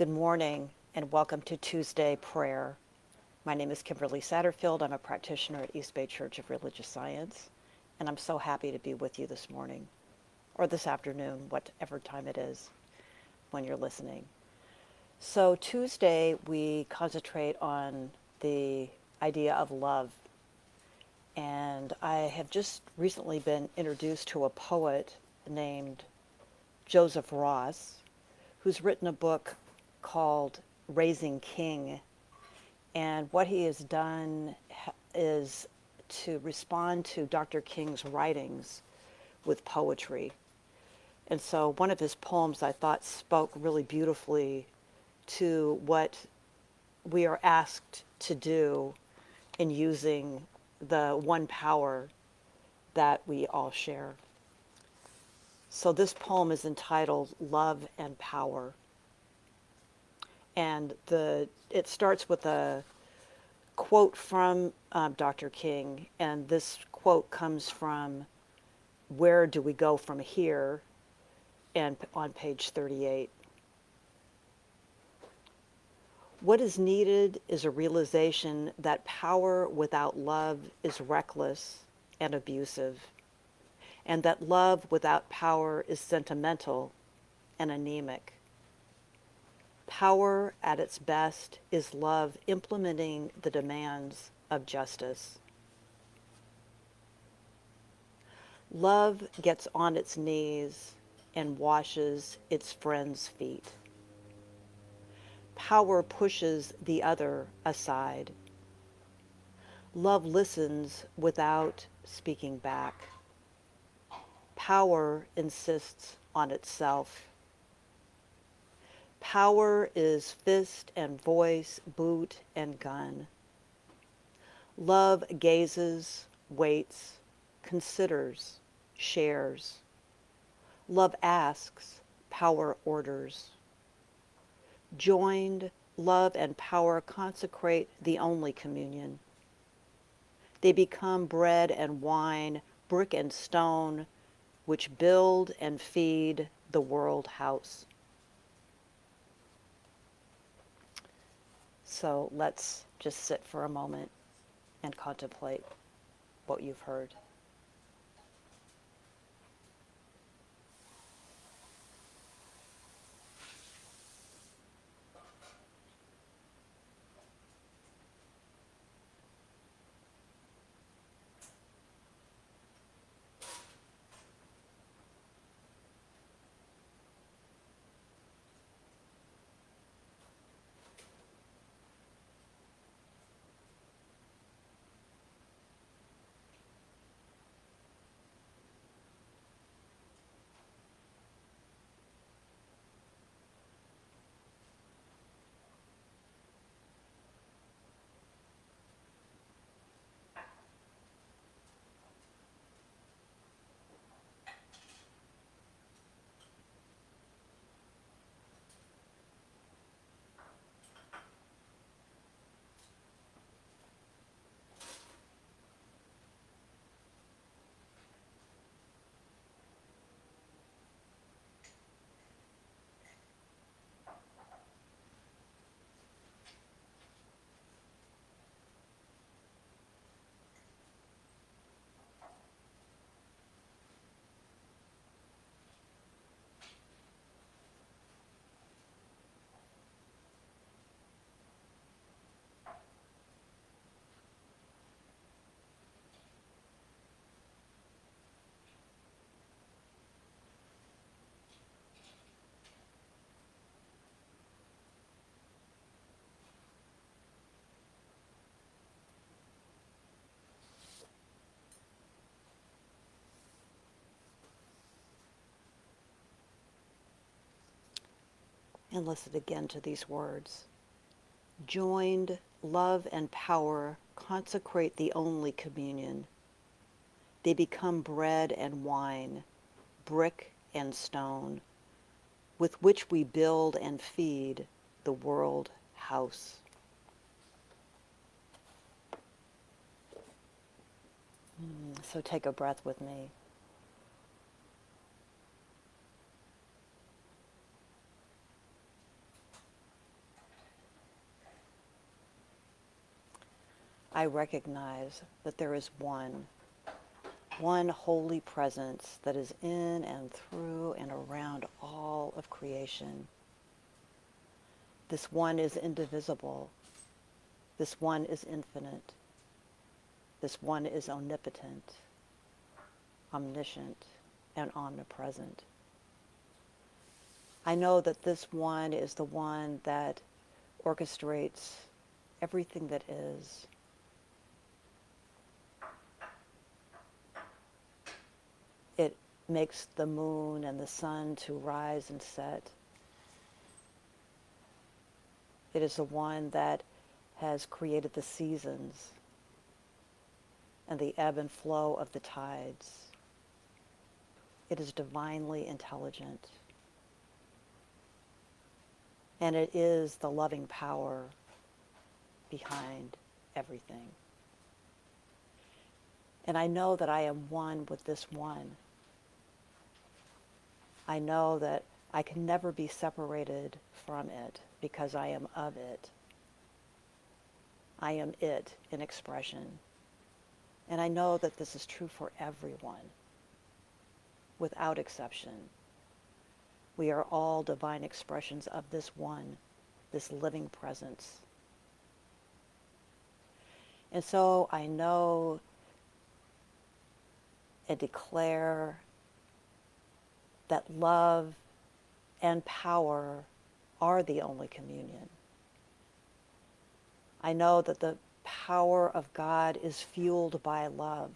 Good morning and welcome to Tuesday Prayer. My name is Kimberly Satterfield. I'm a practitioner at East Bay Church of Religious Science, and I'm so happy to be with you this morning, or this afternoon, whatever time it is when you're listening. So Tuesday, we concentrate on the idea of love. And I have just recently been introduced to a poet named Joseph Ross, who's written a book called Raising King. And what he has done is to respond to Dr. King's writings with poetry. And so one of his poems I thought spoke really beautifully to what we are asked to do in using the one power that we all share. So this poem is entitled Love and Power. And it starts with a quote from Dr. King, and this quote comes from Where Do We Go From Here, and on page 38. What is needed is a realization that power without love is reckless and abusive, and that love without power is sentimental and anemic. Power at its best is love implementing the demands of justice. Love gets on its knees and washes its friends' feet. Power pushes the other aside. Love listens without speaking back. Power insists on itself. Power is fist and voice, boot and gun. Love gazes, waits, considers, shares. Love asks, power orders. Joined, love and power consecrate the only communion. They become bread and wine, brick and stone, which build and feed the world house. So let's just sit for a moment and contemplate what you've heard. And listen again to these words. Joined, love and power consecrate the only communion. They become bread and wine, brick and stone, with which we build and feed the world house. So take a breath with me. I recognize that there is one holy presence that is in and through and around all of creation. This one is indivisible. This one is infinite. This one is omnipotent, omniscient, and omnipresent. I know that this one is the one that orchestrates everything that is. It makes the moon and the sun to rise and set. It is the one that has created the seasons and the ebb and flow of the tides. It is divinely intelligent. And it is the loving power behind everything. And I know that I am one with this one. I know that I can never be separated from it because I am of it. I am it in expression. And I know that this is true for everyone, without exception. We are all divine expressions of this one, this living presence. And so I know and declare that love and power are the only communion. I know that the power of God is fueled by love.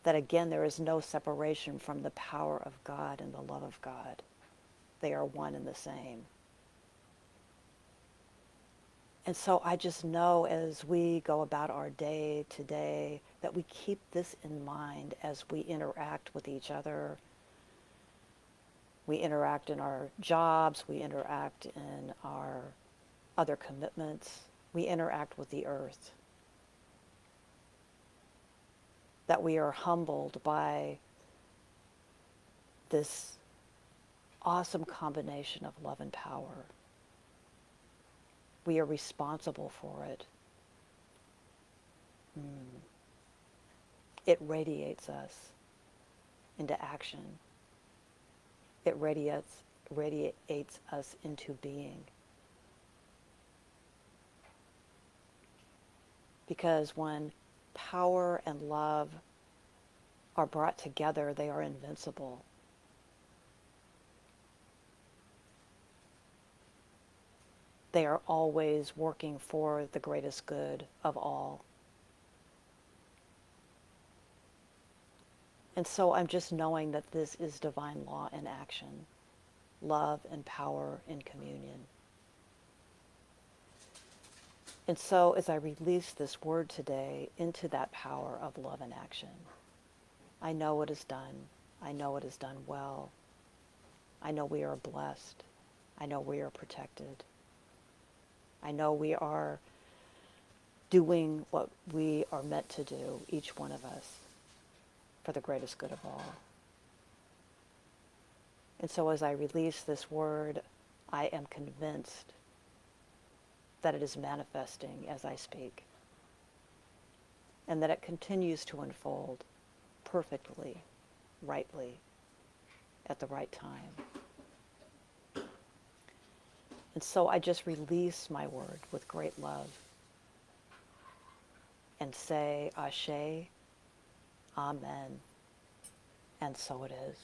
That again, there is no separation from the power of God and the love of God. They are one and the same. And so I just know as we go about our day to day that we keep this in mind as we interact with each other. We interact in our jobs, we interact in our other commitments, we interact with the earth. That we are humbled by this awesome combination of love and power. We are responsible for it. It radiates us into action. It radiates us into being. Because when power and love are brought together, they are invincible. They are always working for the greatest good of all. And so I'm just knowing that this is divine law in action, love and power in communion. And so as I release this word today into that power of love and action, I know it is done. I know it is done well. I know we are blessed. I know we are protected. I know we are doing what we are meant to do, each one of us, for the greatest good of all. And so as I release this word, I am convinced that it is manifesting as I speak, and that it continues to unfold perfectly, rightly, at the right time. And so I just release my word with great love and say, Ashe, Amen, and so it is.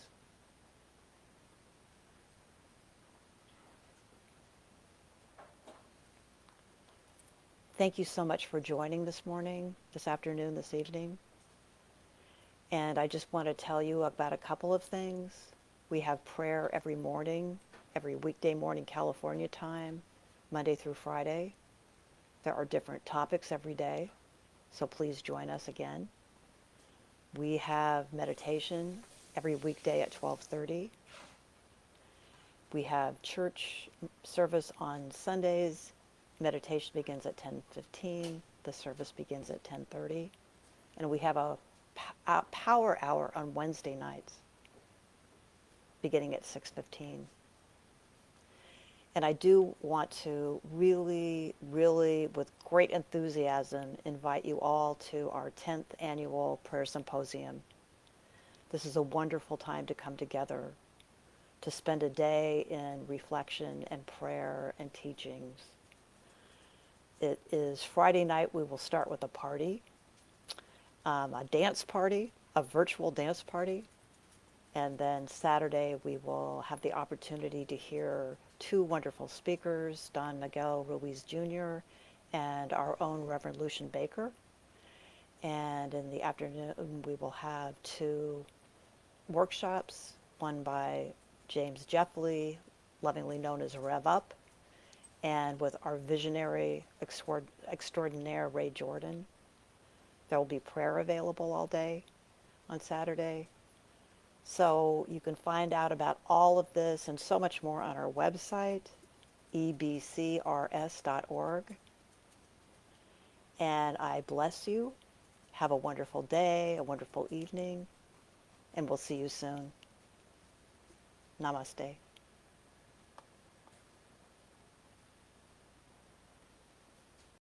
Thank you so much for joining this morning, this afternoon, this evening. And I just want to tell you about a couple of things. We have prayer every morning, every weekday morning California time, Monday through Friday. There are different topics every day, so please join us again. We have meditation every weekday at 12:30. We have church service on Sundays. Meditation begins at 10:15. The service begins at 10:30. And we have a power hour on Wednesday nights beginning at 6:15. And I do want to really, really, with great enthusiasm, invite you all to our 10th annual prayer symposium. This is a wonderful time to come together, to spend a day in reflection and prayer and teachings. It is Friday night. We will start with a party, a dance party, a virtual dance party. And then Saturday, we will have the opportunity to hear two wonderful speakers, Don Miguel Ruiz Jr. and our own Reverend Lucian Baker. And in the afternoon, we will have two workshops, one by James Jeffley, lovingly known as Rev Up, and with our visionary extraordinaire Ray Jordan. There will be prayer available all day on Saturday. So you can find out about all of this and so much more on our website, ebcrs.org. And I bless you. Have a wonderful day, a wonderful evening, and we'll see you soon. Namaste.